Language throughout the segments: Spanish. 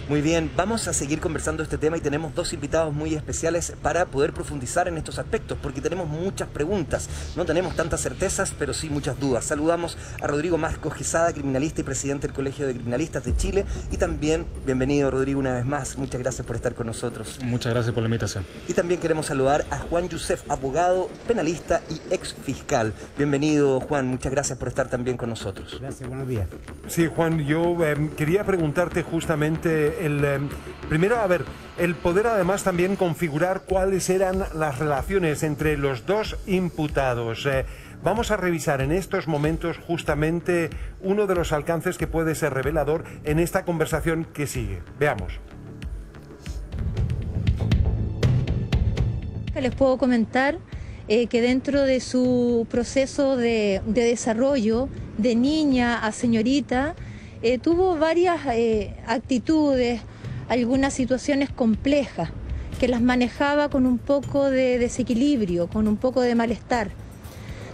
Muy bien, vamos a seguir conversando este tema y tenemos dos invitados muy especiales para poder profundizar en estos aspectos, porque tenemos muchas preguntas, no tenemos tantas certezas, pero sí muchas dudas. Saludamos a Rodrigo Marcos Quesada, criminalista y presidente del Colegio de Criminalistas de Chile, y también, bienvenido Rodrigo una vez más, muchas gracias por estar con nosotros. Muchas gracias por la invitación. Y también queremos saludar a Juan Youssef, abogado, penalista y ex fiscal. Bienvenido Juan, muchas gracias por estar también con nosotros. Gracias, buenos días. Sí, Juan, yo quería preguntarte justamente primero, a ver, el poder además también configurar cuáles eran las relaciones entre los dos imputados. Vamos a revisar en estos momentos justamente uno de los alcances que puede ser revelador en esta conversación que sigue. Veamos. Les puedo comentar que dentro de su proceso de desarrollo de niña a señorita, tuvo varias actitudes, algunas situaciones complejas, que las manejaba con un poco de desequilibrio, con un poco de malestar.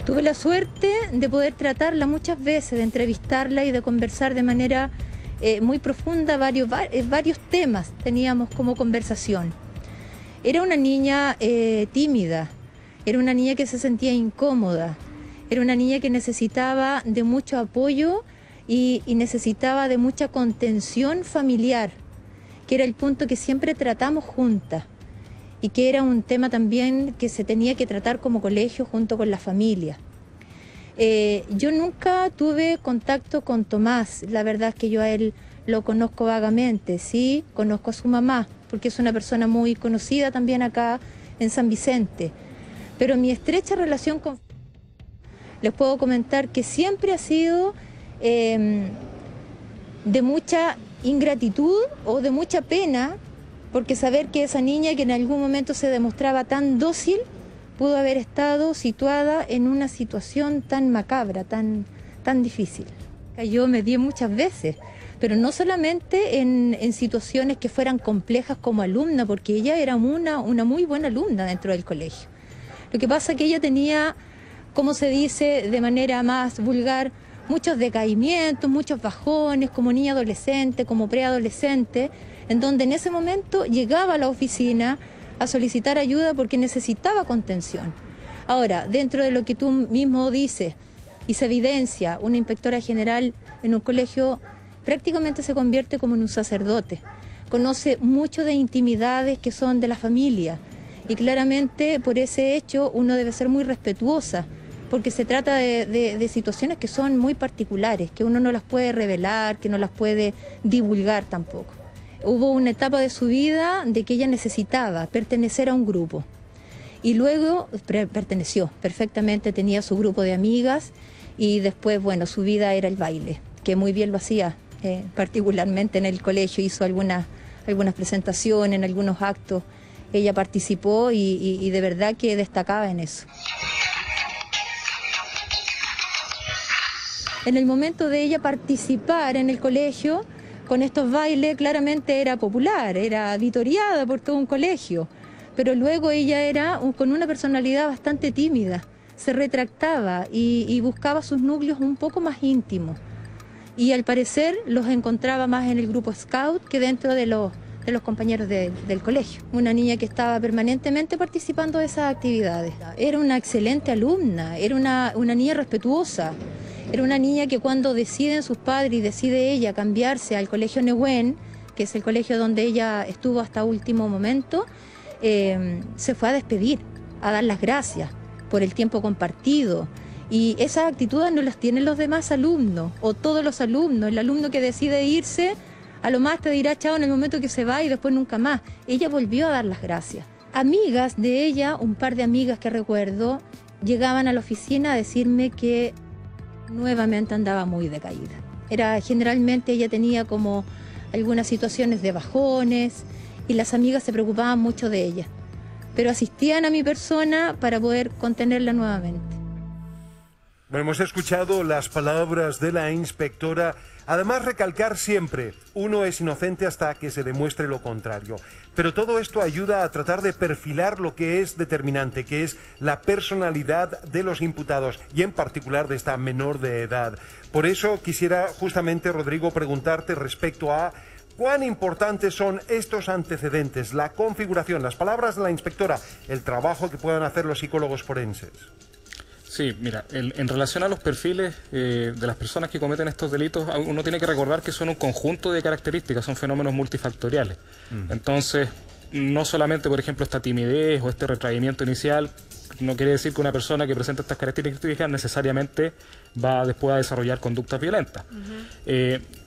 Tuve la suerte de poder tratarla muchas veces, de entrevistarla y de conversar de manera muy profunda varios temas teníamos como conversación. Era una niña tímida, era una niña que se sentía incómoda, era una niña que necesitaba de mucho apoyo y necesitaba de mucha contención familiar, que era el punto que siempre tratamos juntas y que era un tema también que se tenía que tratar como colegio junto con la familia. Yo nunca tuve contacto con Tomás, la verdad es que yo a él lo conozco vagamente, sí, conozco a su mamá, porque es una persona muy conocida también acá en San Vicente, pero mi estrecha relación con... Les puedo comentar que siempre ha sido de mucha ingratitud o de mucha pena, porque saber que esa niña que en algún momento se demostraba tan dócil, pudo haber estado situada en una situación tan macabra, tan difícil. Yo me di muchas veces, pero no solamente en situaciones que fueran complejas como alumna, porque ella era una muy buena alumna dentro del colegio. Lo que pasa es que ella tenía, como se dice de manera más vulgar, muchos decaimientos, muchos bajones, como niña adolescente, como preadolescente, en donde en ese momento llegaba a la oficina a solicitar ayuda porque necesitaba contención. Ahora, dentro de lo que tú mismo dices y se evidencia, una inspectora general en un colegio prácticamente se convierte como en un sacerdote. Conoce mucho de intimidades que son de la familia y claramente por ese hecho uno debe ser muy respetuosa, porque se trata de situaciones que son muy particulares, que uno no las puede revelar, que no las puede divulgar tampoco. Hubo una etapa de su vida de que ella necesitaba pertenecer a un grupo y luego perteneció perfectamente, tenía su grupo de amigas y después, bueno, su vida era el baile, que muy bien lo hacía, particularmente en el colegio, hizo algunas presentaciones, en algunos actos, ella participó y de verdad que destacaba en eso. En el momento de ella participar en el colegio, con estos bailes claramente era popular, era vitoreada por todo un colegio, pero luego ella era con una personalidad bastante tímida, se retractaba y buscaba sus núcleos un poco más íntimos. Y al parecer los encontraba más en el grupo Scout que dentro de los compañeros del colegio. Una niña que estaba permanentemente participando de esas actividades. Era una excelente alumna, era una niña respetuosa. Era una niña que cuando deciden sus padres y decide ella cambiarse al colegio Nehuen, que es el colegio donde ella estuvo hasta último momento, se fue a despedir, a dar las gracias por el tiempo compartido. Y esas actitudes no las tienen los demás alumnos, o todos los alumnos. El alumno que decide irse, a lo más te dirá chao en el momento que se va y después nunca más. Ella volvió a dar las gracias. Amigas de ella, un par de amigas que recuerdo, llegaban a la oficina a decirme que nuevamente andaba muy decaída. Generalmente ella tenía como algunas situaciones de bajones y las amigas se preocupaban mucho de ella, pero asistían a mi persona para poder contenerla nuevamente. Bueno, hemos escuchado las palabras de la inspectora. Además, recalcar siempre, uno es inocente hasta que se demuestre lo contrario. Pero todo esto ayuda a tratar de perfilar lo que es determinante, que es la personalidad de los imputados y en particular de esta menor de edad. Por eso quisiera justamente, Rodrigo, preguntarte respecto a ¿Cuán importantes son estos antecedentes, la configuración, las palabras de la inspectora, el trabajo que puedan hacer los psicólogos forenses? Sí, mira, en relación a los perfiles de las personas que cometen estos delitos, uno tiene que recordar que son un conjunto de características, son fenómenos multifactoriales. Entonces, no solamente, por ejemplo, esta timidez o este retraimiento inicial, no quiere decir que una persona que presenta estas características necesariamente va después a desarrollar conductas violentas.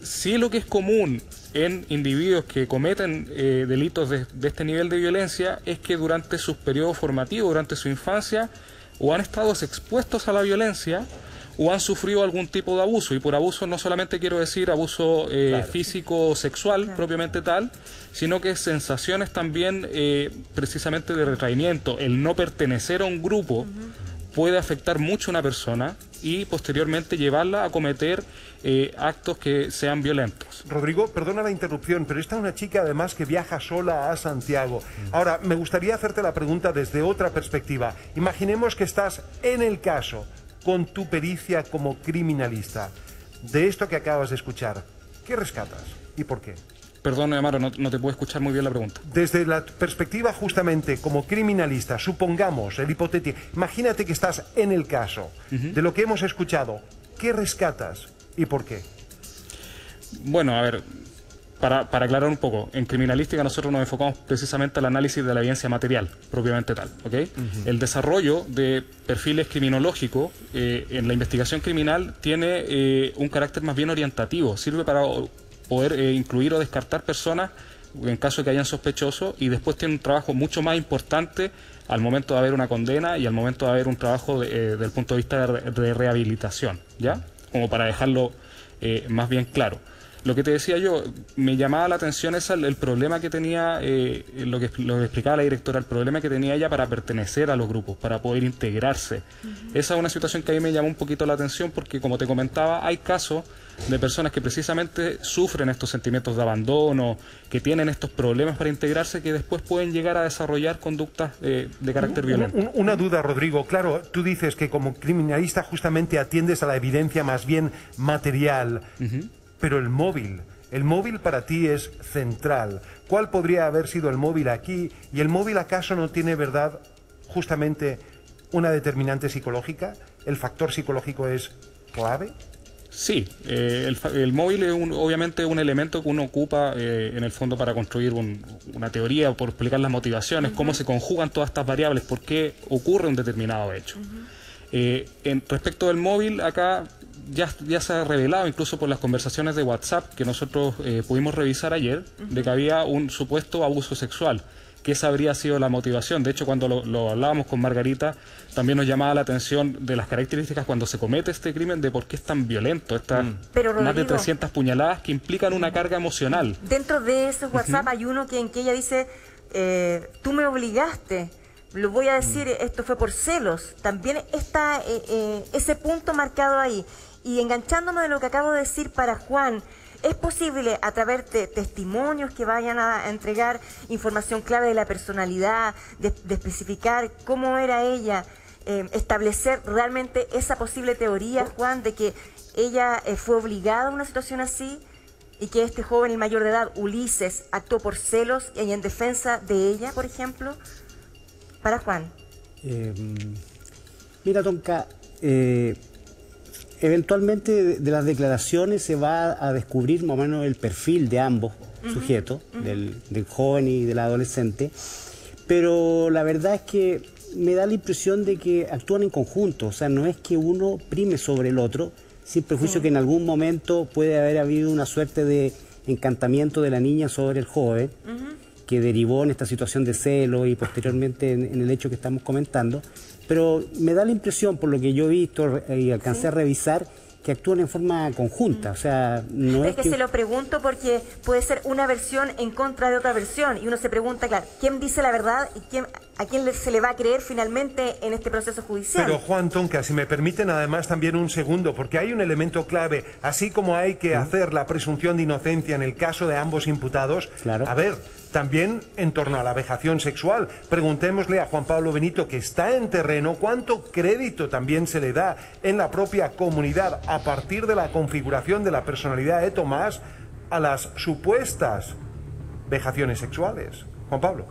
Sí, lo que es común en individuos que cometen delitos de este nivel de violencia es que durante sus periodos formativos, durante su infancia, o han estado expuestos a la violencia o han sufrido algún tipo de abuso. Y por abuso no solamente quiero decir abuso físico o sexual propiamente tal, sino que sensaciones también precisamente de retraimiento. El no pertenecer a un grupo puede afectar mucho a una persona y posteriormente llevarla a cometer actos que sean violentos. Rodrigo, perdona la interrupción, pero esta es una chica además que viaja sola a Santiago. Ahora, me gustaría hacerte la pregunta desde otra perspectiva. Imaginemos que estás en el caso con tu pericia como criminalista. De esto que acabas de escuchar, ¿qué rescatas y por qué? Perdón, Amaro, no te puedo escuchar muy bien la pregunta. Desde la perspectiva justamente como criminalista, supongamos, el hipotético, imagínate que estás en el caso de lo que hemos escuchado, ¿qué rescatas y por qué? Bueno, a ver, para aclarar un poco, en criminalística nosotros nos enfocamos precisamente al análisis de la evidencia material, propiamente tal, ¿ok? El desarrollo de perfiles criminológicos en la investigación criminal tiene un carácter más bien orientativo, sirve para poder incluir o descartar personas en caso de que hayan sospechosos, y después tiene un trabajo mucho más importante al momento de haber una condena y al momento de haber un trabajo del punto de vista de rehabilitación, ¿ya? Como para dejarlo más bien claro. Lo que te decía yo, me llamaba la atención el problema que tenía, lo que explicaba la directora, el problema que tenía ella para pertenecer a los grupos, para poder integrarse. Esa es una situación que a mí me llamó un poquito la atención porque, como te comentaba, hay casos de personas que precisamente sufren estos sentimientos de abandono, que tienen estos problemas para integrarse, que después pueden llegar a desarrollar conductas de carácter violento. Una duda, Rodrigo. Claro, tú dices que como criminalista justamente atiendes a la evidencia más bien material. Pero el móvil para ti es central. ¿Cuál podría haber sido el móvil aquí? ¿Y el móvil acaso no tiene, verdad, justamente una determinante psicológica? ¿El factor psicológico es clave? Sí, el móvil es obviamente un elemento que uno ocupa en el fondo para construir una teoría, por explicar las motivaciones, cómo se conjugan todas estas variables, por qué ocurre un determinado hecho. Respecto del móvil, acá ya se ha revelado, incluso por las conversaciones de WhatsApp que nosotros pudimos revisar ayer, de que había un supuesto abuso sexual, que esa habría sido la motivación. De hecho, cuando lo hablábamos con Margarita, también nos llamaba la atención de las características cuando se comete este crimen, de por qué es tan violento, estas más de 300 puñaladas que implican una carga emocional. Dentro de esos WhatsApp hay uno en que ella dice, tú me obligaste. Lo voy a decir, esto fue por celos. También está ese punto marcado ahí. Y enganchándome de lo que acabo de decir para Juan, ¿es posible a través de testimonios que vayan a entregar información clave de la personalidad, de especificar cómo era ella, establecer realmente esa posible teoría, Juan, de que ella fue obligada a una situación así y que este joven, el mayor de edad, Ulises, actuó por celos y en defensa de ella, por ejemplo? Para Juan. Mira, Tonka, eventualmente de las declaraciones se va a descubrir más o menos el perfil de ambos sujetos, del joven y del adolescente, pero la verdad es que me da la impresión de que actúan en conjunto, o sea, no es que uno prime sobre el otro, sin perjuicio que en algún momento puede haber habido una suerte de encantamiento de la niña sobre el joven, que derivó en esta situación de celo y posteriormente en el hecho que estamos comentando, pero me da la impresión, por lo que yo he visto y alcancé a revisar, que actúan en forma conjunta, o sea, no es que... se lo pregunto porque puede ser una versión en contra de otra versión, y uno se pregunta, claro, ¿quién dice la verdad y a quién se le va a creer finalmente en este proceso judicial? Pero Juan, Tonka, si me permiten además también un segundo, porque hay un elemento clave, así como hay que hacer la presunción de inocencia en el caso de ambos imputados, claro. A ver, también en torno a la vejación sexual, preguntémosle a Juan Pablo Benito, que está en terreno, cuánto crédito también se le da en la propia comunidad a partir de la configuración de la personalidad de Tomás a las supuestas vejaciones sexuales. Juan Pablo.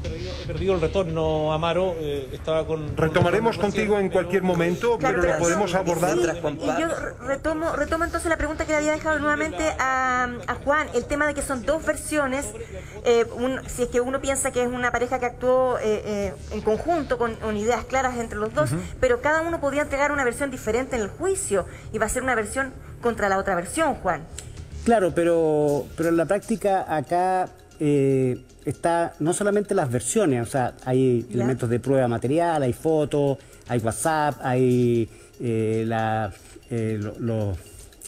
He perdido el retorno, Amaro. Estaba con... Retomaremos contigo en cualquier momento, Claro, pero lo podemos abordar. Y yo retomo entonces la pregunta que le había dejado nuevamente a Juan, el tema de que son dos versiones, si es que uno piensa que es una pareja que actuó en conjunto, con ideas claras entre los dos, pero cada uno podía entregar una versión diferente en el juicio, y va a ser una versión contra la otra versión, Juan. Claro, pero en la práctica acá está no solamente las versiones, o sea, hay elementos de prueba material, hay fotos, hay WhatsApp, hay los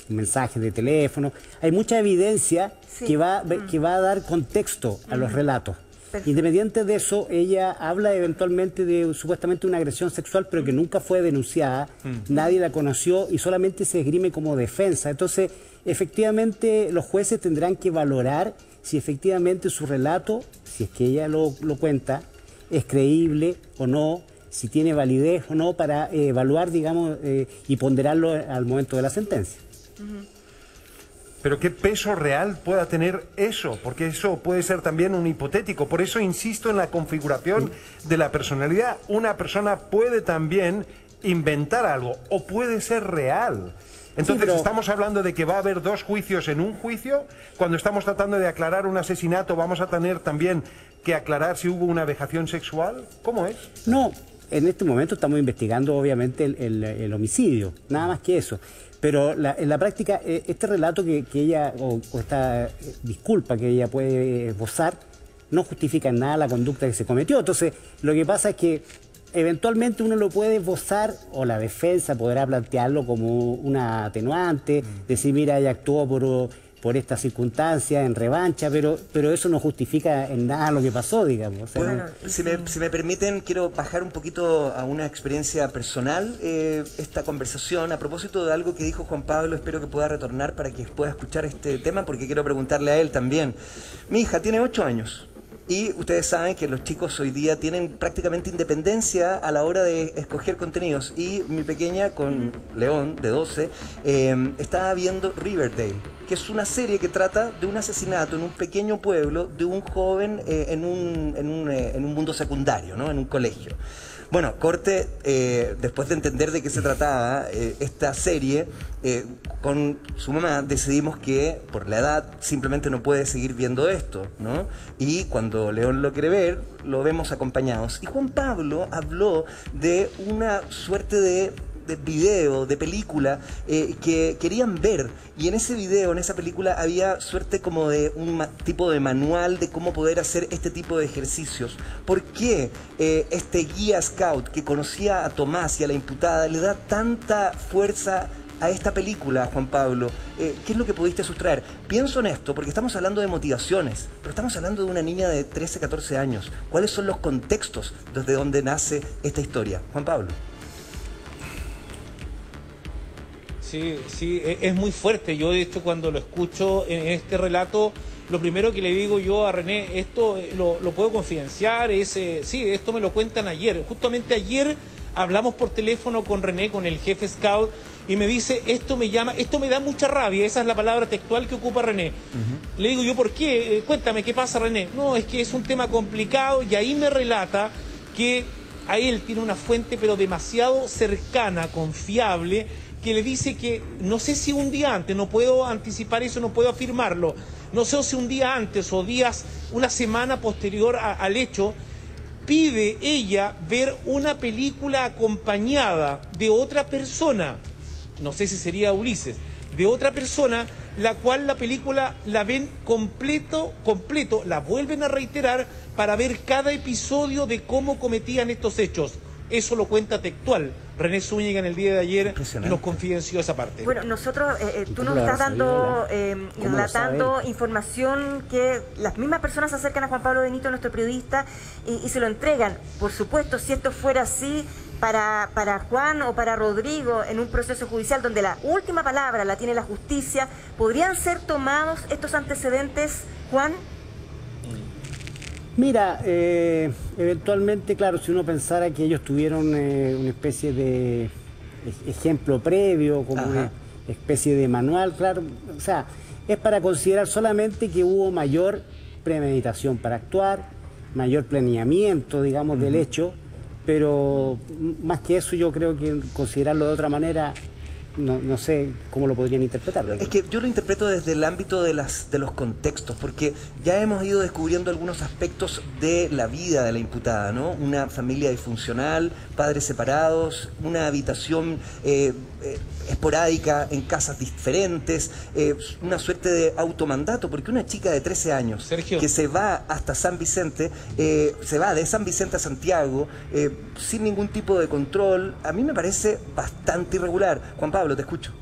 mensajes de teléfono, hay mucha evidencia que va a dar contexto a los relatos. Perfecto. Independiente de eso, ella habla eventualmente de supuestamente una agresión sexual, pero que nunca fue denunciada, nadie la conoció y solamente se esgrime como defensa. Entonces, efectivamente, los jueces tendrán que valorar si efectivamente su relato, si es que ella lo cuenta, es creíble o no, si tiene validez o no, para evaluar, digamos, y ponderarlo al momento de la sentencia. Pero ¿qué peso real pueda tener eso? Porque eso puede ser también un hipotético. Por eso insisto en la configuración de la personalidad. Una persona puede también inventar algo o puede ser real. Entonces, ¿estamos hablando de que va a haber dos juicios en un juicio? Cuando estamos tratando de aclarar un asesinato, ¿vamos a tener también que aclarar si hubo una vejación sexual? ¿Cómo es? No, en este momento estamos investigando obviamente el homicidio, nada más que eso. Pero en la práctica, este relato que ella, o esta disculpa que ella puede esbozar, no justifica en nada la conducta que se cometió. Entonces, lo que pasa es que eventualmente uno lo puede esbozar, o la defensa podrá plantearlo como una atenuante, decir, mira, ella actuó por esta circunstancia en revancha, pero eso no justifica en nada lo que pasó, digamos. O sea, bueno, si me permiten, quiero bajar un poquito a una experiencia personal esta conversación a propósito de algo que dijo Juan Pablo. Espero que pueda retornar para que pueda escuchar este tema, porque quiero preguntarle a él también. Mi hija tiene 8 años. Y ustedes saben que los chicos hoy día tienen prácticamente independencia a la hora de escoger contenidos. Y mi pequeña, con León, de 12, estaba viendo Riverdale, que es una serie que trata de un asesinato en un pequeño pueblo de un joven en un mundo secundario, ¿no? En un colegio. Bueno, corte, después de entender de qué se trataba esta serie, con su mamá decidimos que por la edad simplemente no puede seguir viendo esto, ¿no? Y cuando León lo quiere ver, lo vemos acompañados. Y Juan Pablo habló de una suerte de video, de película que querían ver, y en ese video, en esa película, había suerte como de un tipo de manual de cómo poder hacer este tipo de ejercicios. ¿Por qué este guía scout que conocía a Tomás y a la imputada le da tanta fuerza a esta película, Juan Pablo? ¿Qué es lo que pudiste sustraer? Pienso en esto porque estamos hablando de motivaciones, pero estamos hablando de una niña de 13, 14 años. ¿Cuáles son los contextos desde donde nace esta historia? Juan Pablo. Sí, es muy fuerte. Yo, de hecho, cuando lo escucho en este relato, lo primero que le digo yo a René, esto lo puedo confidenciar, sí, esto me lo cuentan ayer. Justamente ayer hablamos por teléfono con René, con el jefe scout, y me dice, esto me da mucha rabia, esa es la palabra textual que ocupa René. Le digo yo, ¿por qué? Cuéntame, ¿qué pasa, René? No, es que es un tema complicado, y ahí me relata que a él tiene una fuente, pero demasiado cercana, confiable, que le dice que, no sé si un día antes, no puedo anticipar eso, no puedo afirmarlo, no sé si un día antes o una semana posterior al hecho, pide ella ver una película acompañada de otra persona, no sé si sería Ulises, de otra persona, la cual la película la ven completo, la vuelven a reiterar para ver cada episodio de cómo cometían estos hechos. Eso lo cuenta textual René Zúñiga en el día de ayer, y nos confidenció esa parte. Bueno, nosotros, tú nos estás dando y relatando información que las mismas personas se acercan a Juan Pablo Benito, nuestro periodista, y se lo entregan. Por supuesto, si esto fuera así para Juan o para Rodrigo en un proceso judicial donde la última palabra la tiene la justicia, ¿podrían ser tomados estos antecedentes, Juan? Mira, eventualmente, claro, si uno pensara que ellos tuvieron una especie de ejemplo previo, como una especie de manual, claro, o sea, es para considerar solamente que hubo mayor premeditación para actuar, mayor planeamiento, digamos, del hecho, pero más que eso yo creo que considerarlo de otra manera, no sé cómo lo podrían interpretar. Es que yo lo interpreto desde el ámbito de los contextos, porque ya hemos ido descubriendo algunos aspectos de la vida de la imputada, ¿no? Una familia disfuncional, padres separados, una habitación esporádica en casas diferentes, una suerte de automandato, porque una chica de 13 años Sergio, que se va hasta San Vicente, se va de San Vicente a Santiago, sin ningún tipo de control, a mí me parece bastante irregular. Juan Pablo, te escucho.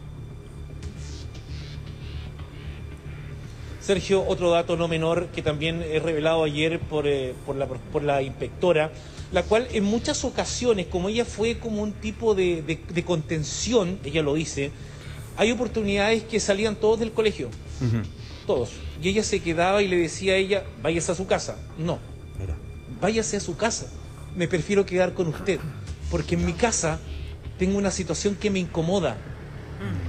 Sergio, otro dato no menor que también es revelado ayer por la inspectora, la cual en muchas ocasiones, como ella fue como un tipo de contención, ella lo dice, hay oportunidades que salían todos del colegio, todos, y ella se quedaba y le decía a ella, váyase a su casa. No, váyase a su casa, me prefiero quedar con usted, porque en mi casa tengo una situación que me incomoda,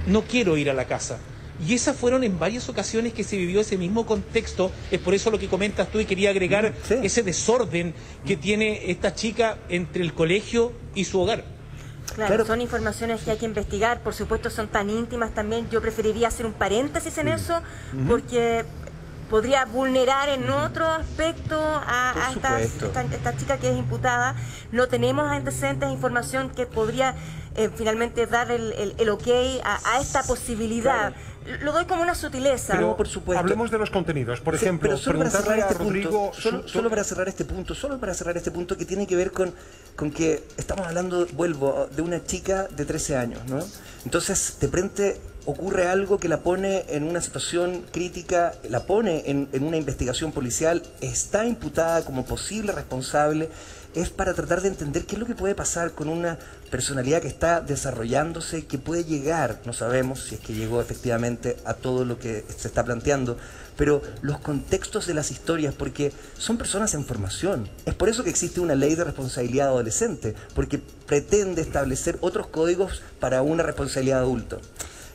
no quiero ir a la casa. Y esas fueron en varias ocasiones que se vivió ese mismo contexto. Es por eso lo que comentas tú, y quería agregar ese desorden que tiene esta chica entre el colegio y su hogar. Claro, son informaciones que hay que investigar, por supuesto son tan íntimas también. Yo preferiría hacer un paréntesis en eso, porque podría vulnerar en otro aspecto a esta chica que es imputada. No tenemos antecedentes de información que podría finalmente dar el ok a esta posibilidad. Claro. Lo doy como una sutileza. Pero, por supuesto, hablemos de los contenidos. Por ejemplo, pero solo para cerrar este Rodrigo, punto, solo para cerrar este punto que tiene que ver con que estamos hablando, vuelvo, de una chica de 13 años, ¿no? Entonces, de frente ocurre algo que la pone en una situación crítica, la pone en una investigación policial, está imputada como posible responsable. Es para tratar de entender qué es lo que puede pasar con una personalidad que está desarrollándose, que puede llegar, no sabemos si es que llegó efectivamente a todo lo que se está planteando, pero los contextos de las historias, porque son personas en formación. Es por eso que existe una ley de responsabilidad adolescente, porque pretende establecer otros códigos para una responsabilidad de adulto.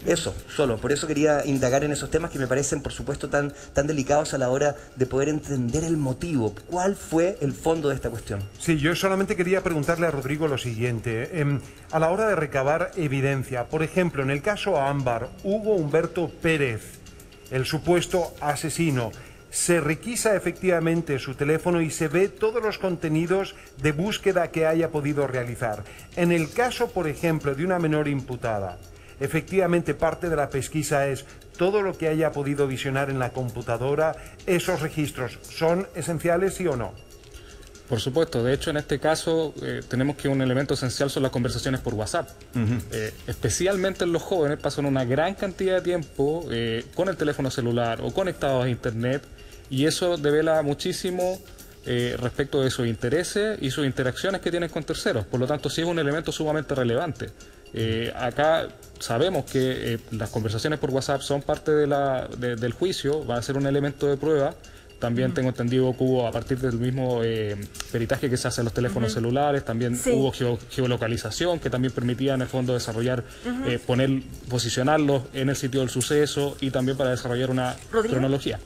Eso, solo, por eso quería indagar en esos temas que me parecen, por supuesto, tan delicados a la hora de poder entender el motivo. ¿Cuál fue el fondo de esta cuestión? Sí, yo solamente quería preguntarle a Rodrigo lo siguiente. A la hora de recabar evidencia, por ejemplo, en el caso Ámbar, Hugo Humberto Pérez, el supuesto asesino, se requisa efectivamente su teléfono y se ve todos los contenidos de búsqueda que haya podido realizar. En el caso, por ejemplo, de una menor imputada, efectivamente parte de la pesquisa es todo lo que haya podido visionar en la computadora. ¿Esos registros son esenciales, sí o no? Por supuesto, de hecho en este caso tenemos que un elemento esencial son las conversaciones por WhatsApp. Especialmente en los jóvenes pasan una gran cantidad de tiempo con el teléfono celular o conectados a internet, y eso devela muchísimo respecto de sus intereses y sus interacciones que tienen con terceros. Por lo tanto, sí es un elemento sumamente relevante. Acá sabemos que las conversaciones por WhatsApp son parte del juicio, va a ser un elemento de prueba. También tengo entendido que hubo, a partir del mismo peritaje que se hace en los teléfonos celulares, también hubo geolocalización que también permitía en el fondo desarrollar, posicionarlos en el sitio del suceso, y también para desarrollar una cronología.